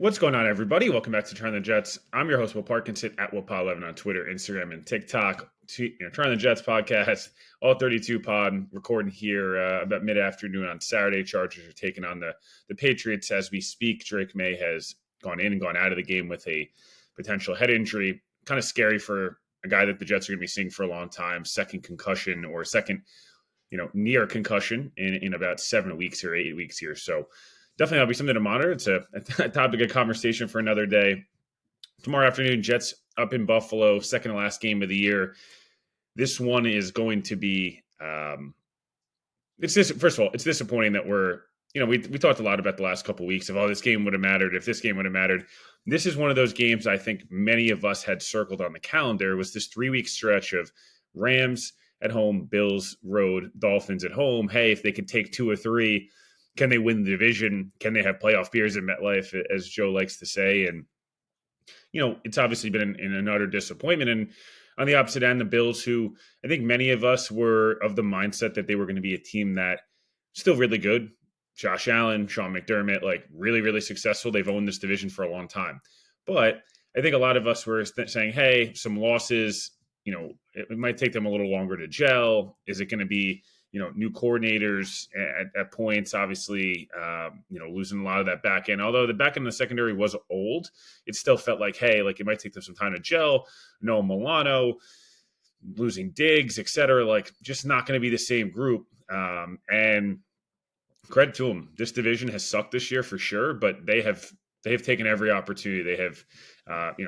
What's going on, everybody? Welcome back to Turn the Jets. I'm your host, Will Parkinson, at WillPod11 on Twitter, Instagram, and TikTok. Turn the Jets podcast, all 32 pod, recording here about mid-afternoon on Saturday. Chargers are taking on the Patriots as we speak. Drake May has gone in and gone out of the game with a potential head injury. Kind of scary for a guy that the Jets are going to be seeing for a long time. Second concussion or second, near concussion in about 7 weeks or 8 weeks here. So definitely that'll be something to monitor. It's a topic of conversation for another day. Tomorrow afternoon, Jets up in Buffalo, second to last game of the year. This one is going to be first of all, it's disappointing that we talked a lot about the last couple of weeks of, this game would have mattered if this game would have mattered. This is one of those games I think many of us had circled on the calendar. It was this 3-week stretch of Rams at home, Bills road, Dolphins at home. Hey, if they could take 2 or 3, can they win the division? Can they have playoff beers in MetLife, as Joe likes to say? And, it's obviously been an utter disappointment. And on the opposite end, the Bills, who I think many of us were of the mindset that they were going to be a team that still really good. Josh Allen, Sean McDermott, really, really successful. They've owned this division for a long time. But I think a lot of us were saying, hey, some losses, it might take them a little longer to gel. Is it going to be new coordinators at points, obviously, losing a lot of that back end. Although the back end of the secondary was old, it still felt like, hey, it might take them some time to gel. No Milano, losing Diggs, et cetera, just not going to be the same group. And credit to them. This division has sucked this year for sure, but they have taken every opportunity. They have,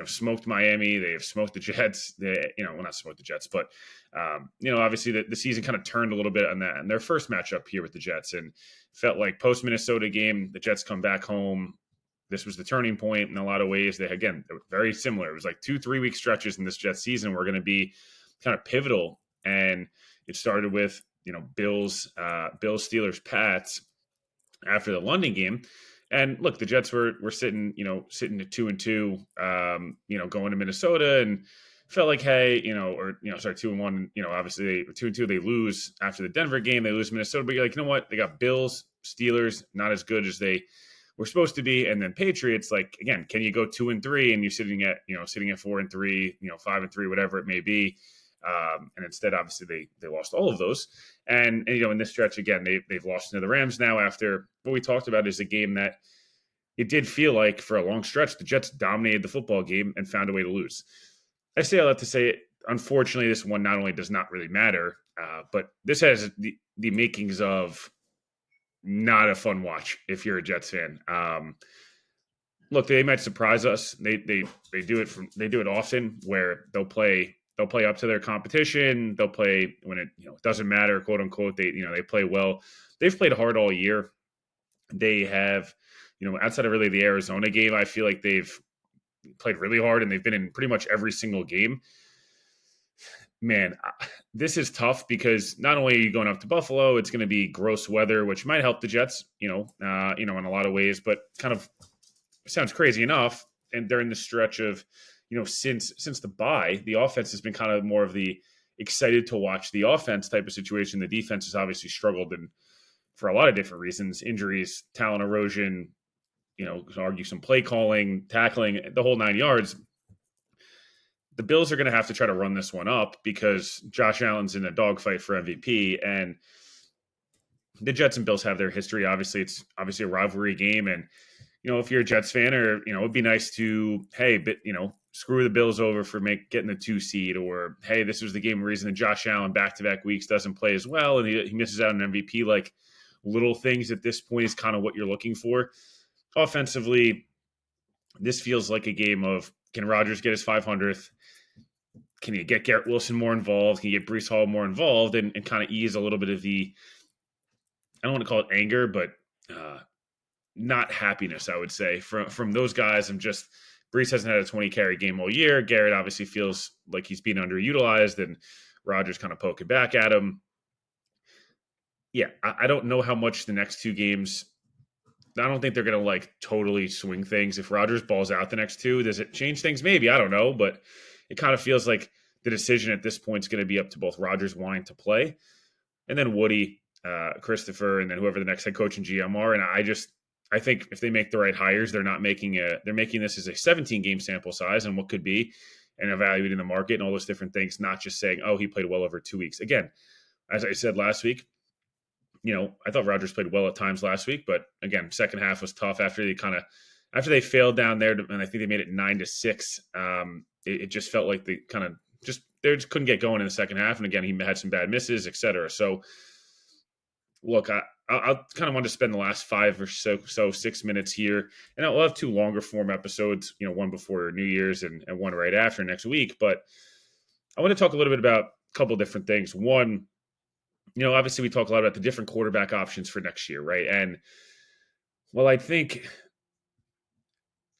smoked Miami. They have smoked the Jets. Not smoked the Jets, but, obviously the season kind of turned a little bit on that. And their first matchup here with the Jets, and felt like post-Minnesota game, the Jets come back home. This was the turning point in a lot of ways. They were very similar. It was 2-3 week stretches in this Jets season were going to be kind of pivotal. And it started with, Bills, Steelers, Pats after the London game. And look, the Jets were sitting at 2-2, going to Minnesota, and felt like, hey, 2-1. Obviously 2-2. They lose after the Denver game. They lose Minnesota, but you're like, you know what? They got Bills, Steelers, not as good as they were supposed to be, and then Patriots. Again, can you go 2-3 and you're sitting at 4-3, 5-3, whatever it may be? And instead, obviously, they lost all of those. And in this stretch, again, they've lost to the Rams now after what we talked about is a game that it did feel like for a long stretch, the Jets dominated the football game and found a way to lose. I say all that to say, unfortunately, this one not only does not really matter, but this has the makings of not a fun watch if you're a Jets fan. Look, they might surprise us. They do it often where they'll play up to their competition. They'll play when it doesn't matter, quote unquote. They play well. They've played hard all year. They have, outside of really the Arizona game, I feel like they've played really hard and they've been in pretty much every single game. Man, this is tough because not only are you going up to Buffalo, it's going to be gross weather, which might help the Jets, in a lot of ways, but kind of sounds crazy enough. And during the stretch of, since the bye, the offense has been kind of more of the excited to watch the offense type of situation. The defense has obviously struggled and for a lot of different reasons, injuries, talent erosion, argue some play calling, tackling, the whole 9 yards. The Bills are going to have to try to run this one up because Josh Allen's in a dogfight for MVP, and the Jets and Bills have their history. Obviously, it's a rivalry game, and if you're a Jets fan, or it'd be nice to, hey, but screw the Bills over for getting the 2 seed, or hey, this was the game reason that Josh Allen back-to-back weeks doesn't play as well, and he misses out on MVP. Little things at this point is kind of what you're looking for. Offensively, this feels like a game of, can Rodgers get his 500th? Can you get Garrett Wilson more involved? Can you get Breece Hall more involved and kind of ease a little bit of the, I don't want to call it anger, but not happiness, I would say, from those guys. Breece hasn't had a 20 carry game all year. Garrett obviously feels like he's being underutilized, and Rodgers kind of poking back at him. Yeah, I don't know how much the next 2 games, I don't think they're going to totally swing things. If Rodgers balls out the next 2, does it change things? Maybe, I don't know, but it kind of feels like the decision at this point is going to be up to both Rodgers wanting to play and then Woody, Christopher, and then whoever the next head coach and GM are. And I think if they make the right hires, they're making this as a 17 game sample size and what could be, and evaluating the market and all those different things, not just saying, oh, he played well over 2 weeks. Again, as I said last week, I thought Rodgers played well at times last week, but again, second half was tough after they failed down there, and I think they made it 9-6. It just felt like they just couldn't get going in the second half. And again, he had some bad misses, et cetera. So look, I kind of want to spend the last 5 or so 6 minutes here, and I'll have 2 longer form episodes, one before New Year's and one right after next week. But I want to talk a little bit about a couple different things. One, obviously we talk a lot about the different quarterback options for next year, right? And well, I think,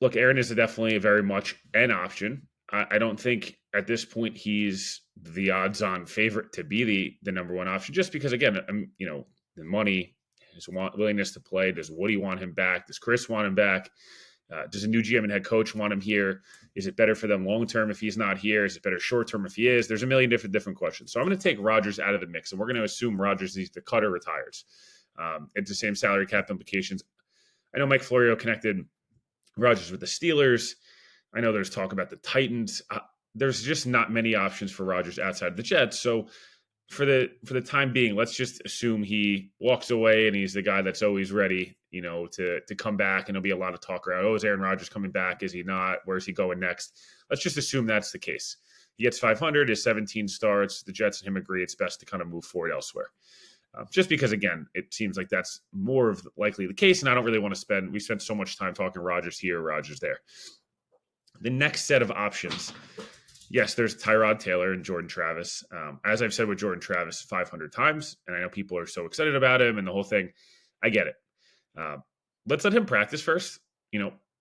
look, Aaron is definitely very much an option. I don't think at this point he's the odds-on favorite to be the number one option, just because, again, the money, his willingness to play. Does Woody want him back? Does Chris want him back? Does a new GM and head coach want him here? Is it better for them long-term if he's not here? Is it better short-term if he is? There's a million different questions. So I'm going to take Rodgers out of the mix, and we're going to assume Rodgers needs to cut or retires. It's the same salary cap implications. I know Mike Florio connected Rodgers with the Steelers. I know there's talk about the Titans. There's just not many options for Rodgers outside of the Jets. So for the time being, let's just assume he walks away and he's the guy that's always ready, to come back. And there'll be a lot of talk around, is Aaron Rodgers coming back? Is he not? Where's he going next? Let's just assume that's the case. He gets 500, his 17 starts. The Jets and him agree it's best to kind of move forward elsewhere. Just because, again, it seems like that's more of likely the case, and I don't really want to we spent so much time talking Rodgers here, Rodgers there. The next set of options, yes, there's Tyrod Taylor and Jordan Travis. As I've said with Jordan Travis 500 times, and I know people are so excited about him and the whole thing. I get it. Let's let him practice first.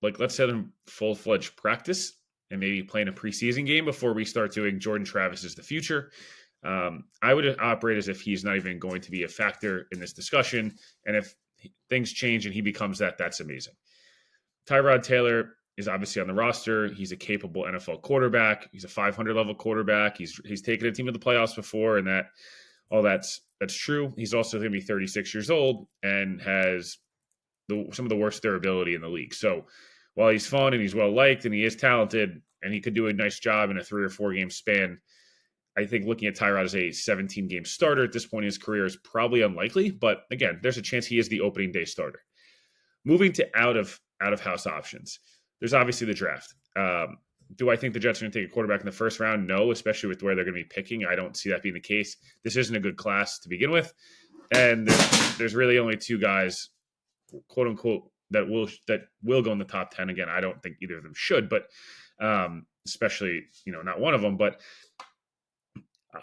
Let's let him full-fledged practice and maybe play in a preseason game before we start doing Jordan Travis is the future. I would operate as if he's not even going to be a factor in this discussion. And if things change and he becomes that's amazing. Tyrod Taylor is obviously on the roster. He's a capable NFL quarterback. He's a 500 level quarterback. He's taken a team to the playoffs before, and that's true. He's also going to be 36 years old and has some of the worst durability in the league. So while he's fun and he's well liked and he is talented and he could do a nice job in a 3 or 4 game span, I think looking at Tyrod as a 17 game starter at this point in his career is probably unlikely. But again, there's a chance he is the opening day starter. Moving to out of house options, there's obviously the draft. Do I think the Jets are going to take a quarterback in the first round? No, especially with where they're going to be picking. I don't see that being the case. This isn't a good class to begin with, and there's really only 2 guys, quote unquote, that will go in the top 10. Again, I don't think either of them should, but especially not one of them. But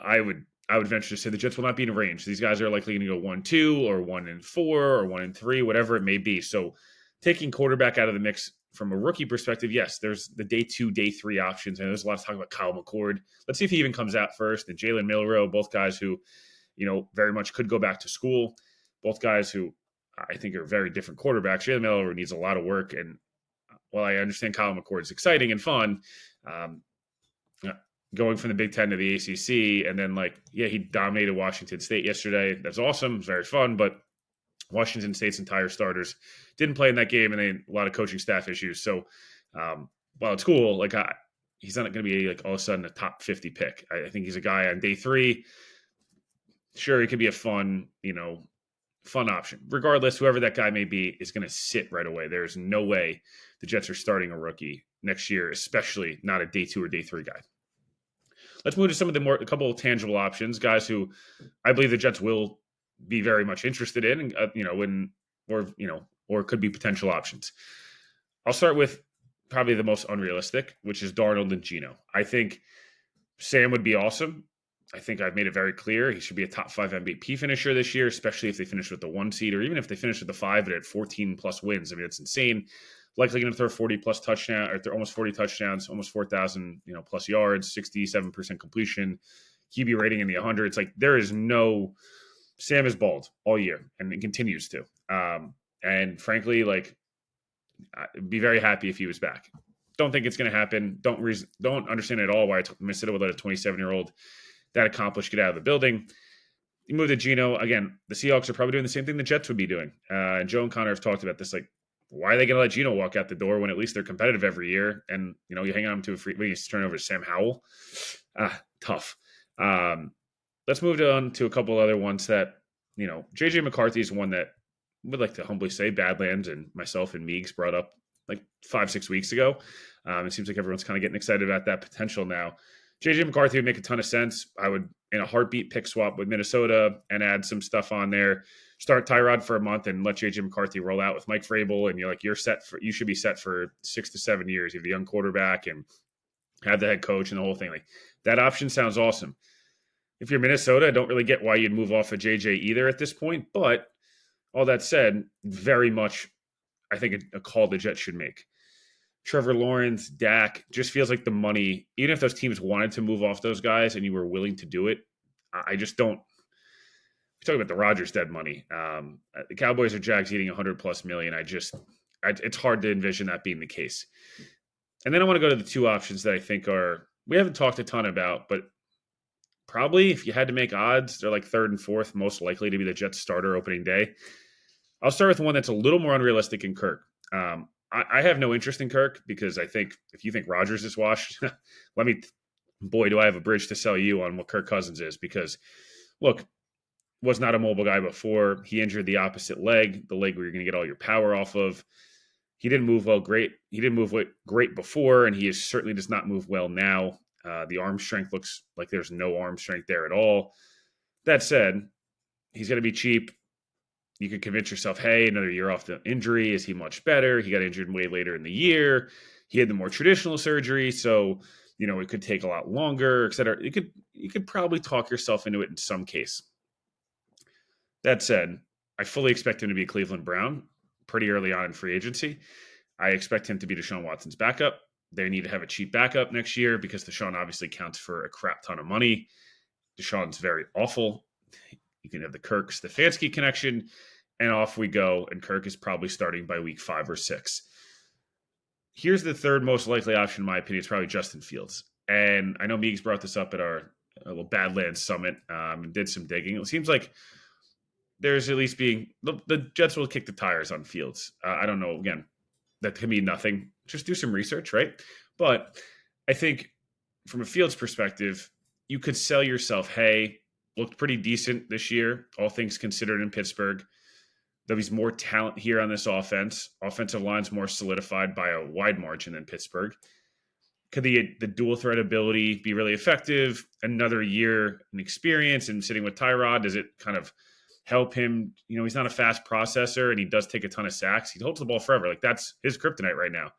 I would venture to say the Jets will not be in range. These guys are likely going to go 1-2 or 1-4 or 1-3, whatever it may be. So taking quarterback out of the mix from a rookie perspective, yes, there's the day 2, day 3 options. And there's a lot of talk about Kyle McCord. Let's see if he even comes out first. And Jalen Milroe, both guys who, very much could go back to school. Both guys who I think are very different quarterbacks. Jalen Milroe needs a lot of work. And while I understand Kyle McCord is exciting and fun, going from the Big Ten to the ACC, and then he dominated Washington State yesterday. That's awesome. It's very fun, but Washington State's entire starters didn't play in that game, and they had a lot of coaching staff issues. So, while it's cool, he's not going to be all of a sudden a top 50 pick. I think he's a guy on day 3. Sure, he could be a fun option. Regardless, whoever that guy may be is going to sit right away. There's no way the Jets are starting a rookie next year, especially not a day 2 or day 3 guy. Let's move to some of a couple of tangible options, guys who I believe the Jets will be very much interested in, or could be potential options. I'll start with probably the most unrealistic, which is Darnold and Geno. I think Sam would be awesome. I think I've made it very clear he should be a top 5 MVP finisher this year, especially if they finish with the 1 seed, or even if they finish with the 5 but at 14 plus wins. I mean, it's insane. Likely going to throw 40 plus touchdowns, or almost 40 touchdowns, almost 4,000 plus yards, 67% completion, QB rating in the 100s. There is no Sam is bald all year, and it continues to. And frankly, I'd be very happy if he was back. Don't think it's going to happen. Don't understand at all why Minnesota would let a 27-year-old that accomplished get out of the building. You move to Geno again. The Seahawks are probably doing the same thing the Jets would be doing. And Joe and Connor have talked about this why are they going to let Geno walk out the door when at least they're competitive every year? And, you hang on to a free, when you turn over to Sam Howell. Tough. Let's move on to a couple other ones that, JJ McCarthy is one that I would like to humbly say Badlands and myself and Meeks brought up like 5-6 weeks ago. It seems like everyone's kind of getting excited about that potential now. JJ McCarthy would make a ton of sense. I would, in a heartbeat, pick swap with Minnesota and add some stuff on there. Start Tyrod for a month and let JJ McCarthy roll out with Mike Vrabel, and you should be set for 6 to 7 years. You have the young quarterback and have the head coach and the whole thing. Like, that option sounds awesome. If you're Minnesota, I don't really get why you'd move off of JJ either at this point. But all that said, very much, I think a call the Jets should make. Trevor Lawrence, Dak, just feels like the money, even if those teams wanted to move off those guys and you were willing to do it, I just don't. We talk about the Rodgers dead money. The Cowboys or Jags eating $100+ million. It's hard to envision that being the case. And then I want to go to the two options that I think we haven't talked a ton about, but probably if you had to make odds, they're like third and fourth most likely to be the Jets starter opening day. I'll start with one that's a little more unrealistic in Kirk. I have no interest in Kirk because I think if you think Rodgers is washed, do I have a bridge to sell you on what Kirk Cousins is, because look, was not a mobile guy before. He injured the opposite leg, the leg where you're going to get all your power off of. He didn't move great before, and he certainly does not move well now. The arm strength looks like there's no arm strength there at all. That said, he's going to be cheap. You could convince yourself, hey, another year off the injury. Is he much better? He got injured way later in the year. He had the more traditional surgery, so it could take a lot longer, et cetera. You could probably talk yourself into it in some case. That said, I fully expect him to be a Cleveland Brown pretty early on in free agency. I expect him to be Deshaun Watson's backup. They need to have a cheap backup next year because Deshaun obviously counts for a crap ton of money. Deshaun's very awful. You can have the Kirk-Stefanski connection, and off we go, and Kirk is probably starting by week 5 or 6. Here's the third most likely option, in my opinion. It's probably Justin Fields. And I know Meeks brought this up at our little Badlands summit and did some digging. It seems like there's at least the Jets will kick the tires on Fields. I don't know. Again, that could mean nothing. Just do some research, right? But I think from a Fields perspective, you could sell yourself, hey, looked pretty decent this year, all things considered in Pittsburgh. There's more talent here on this offense. Offensive line's more solidified by a wide margin than Pittsburgh. Could the dual threat ability be really effective? Another year in experience and sitting with Tyrod, does it kind of help him? He's not a fast processor and he does take a ton of sacks. He holds the ball forever. Like, that's his kryptonite right now.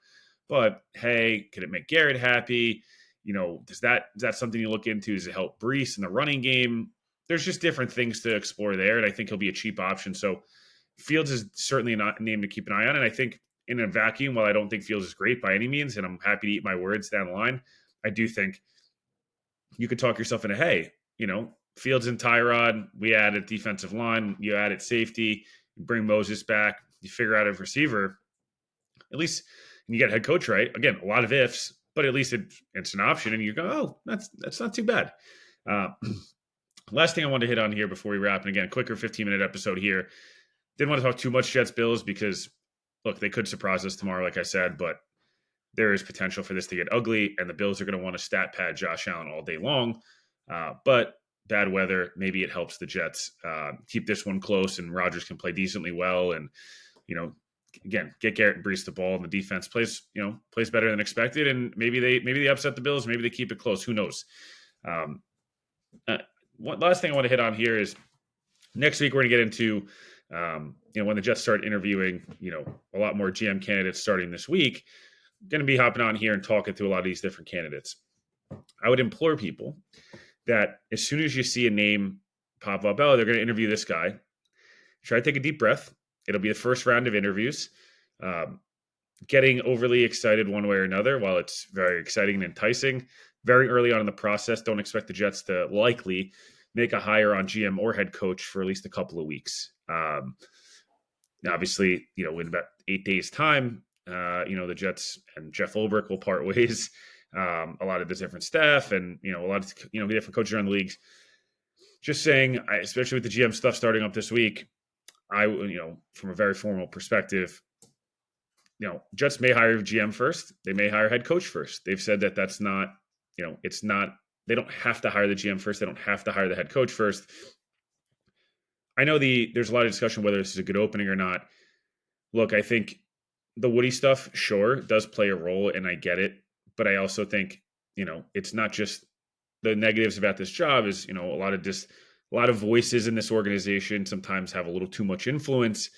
But hey, could it make Garrett happy? Is that something you look into? Does it help Breece in the running game? There's just different things to explore there, and I think he'll be a cheap option. So Fields is certainly not a name to keep an eye on. And I think in a vacuum, while I don't think Fields is great by any means, and I'm happy to eat my words down the line, I do think you could talk yourself into, hey, Fields and Tyrod, we added defensive line, you added safety, you bring Moses back, you figure out a receiver, at least, and you get a head coach right. Again, a lot of ifs, but at least it's an option, and you go, oh, that's not too bad. Last thing I wanted to hit on here before we wrap, and again, quicker 15-minute episode here. Didn't want to talk too much Jets-Bills because, look, they could surprise us tomorrow, like I said, but there is potential for this to get ugly, and the Bills are going to want to stat pad Josh Allen all day long. But bad weather, maybe it helps the Jets keep this one close, and Rodgers can play decently well, and again, get Garrett and Breece the ball, and the defense plays better than expected, and maybe they upset the Bills, maybe they keep it close. Who knows? One last thing I want to hit on here is next week we're going to get into when the Jets start interviewing, a lot more GM candidates starting this week. I'm going to be hopping on here and talking to a lot of these different candidates. I would implore people that as soon as you see a name pop up, they're going to interview this guy, try to take a deep breath. It'll be the first round of interviews. Getting overly excited one way or another, while it's very exciting and enticing, very early on in the process, don't expect the Jets to likely make a hire on GM or head coach for at least a couple of weeks. Obviously, in about 8 days' time, the Jets and Jeff Ulbrich will part ways. A lot of the different staff and, a lot of, different coaches around the leagues. Just saying, especially with the GM stuff starting up this week, from a very formal perspective, Jets may hire GM first. They may hire head coach first. They've said that that's not, it's not, they don't have to hire the GM first. They don't have to hire the head coach first. I know there's a lot of discussion whether this is a good opening or not. Look, I think the Woody stuff, sure, does play a role, and I get it. But I also think, it's not just the negatives about this job is, a lot of voices in this organization sometimes have a little too much influence.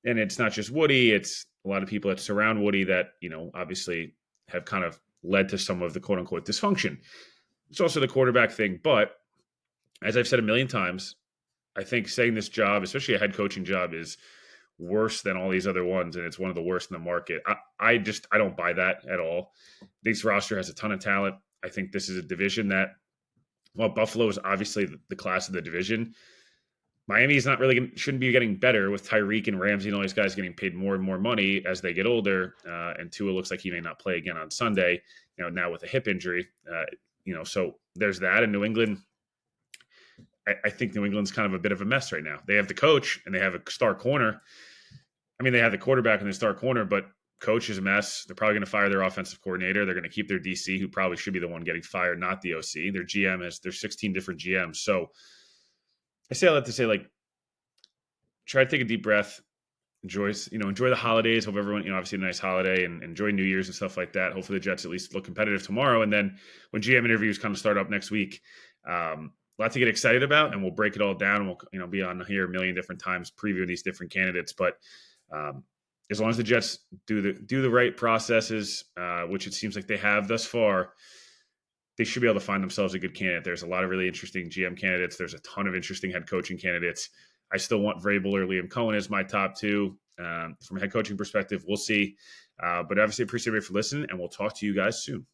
And it's not just Woody, it's a lot of people that surround Woody that, obviously have kind of led to some of the quote unquote dysfunction. It's also the quarterback thing. But as I've said a million times, I think saying this job, especially a head coaching job, is worse than all these other ones, and it's one of the worst in the market. I don't buy that at all. This roster has a ton of talent. I think this is a division that, while Buffalo is obviously the class of the division, Miami is not really shouldn't be getting better with Tyreek and Ramsey and all these guys getting paid more and more money as they get older. And Tua looks like he may not play again on Sunday. Now with a hip injury. So there's that. In New England, I think New England's kind of a bit of a mess right now. They have the coach and they have a star corner. I mean, they have the quarterback and the star corner, but coach is a mess. They're probably going to fire their offensive coordinator. They're going to keep their DC, who probably should be the one getting fired, not the OC. Their GM there's 16 different GMs. So I say all that to say, try to take a deep breath, enjoy the holidays. Hope everyone, obviously a nice holiday, and enjoy New Year's and stuff like that. Hopefully the Jets at least look competitive tomorrow. And then when GM interviews kind of start up next week, a lot to get excited about, and we'll break it all down. And we'll, be on here a million different times previewing these different candidates. But as long as the Jets do the right processes, which it seems like they have thus far, they should be able to find themselves a good candidate. There's a lot of really interesting GM candidates. There's a ton of interesting head coaching candidates. I still want Vrabel or Liam Cohen as my top two. From a head coaching perspective, we'll see. But obviously, appreciate it for listening, and we'll talk to you guys soon.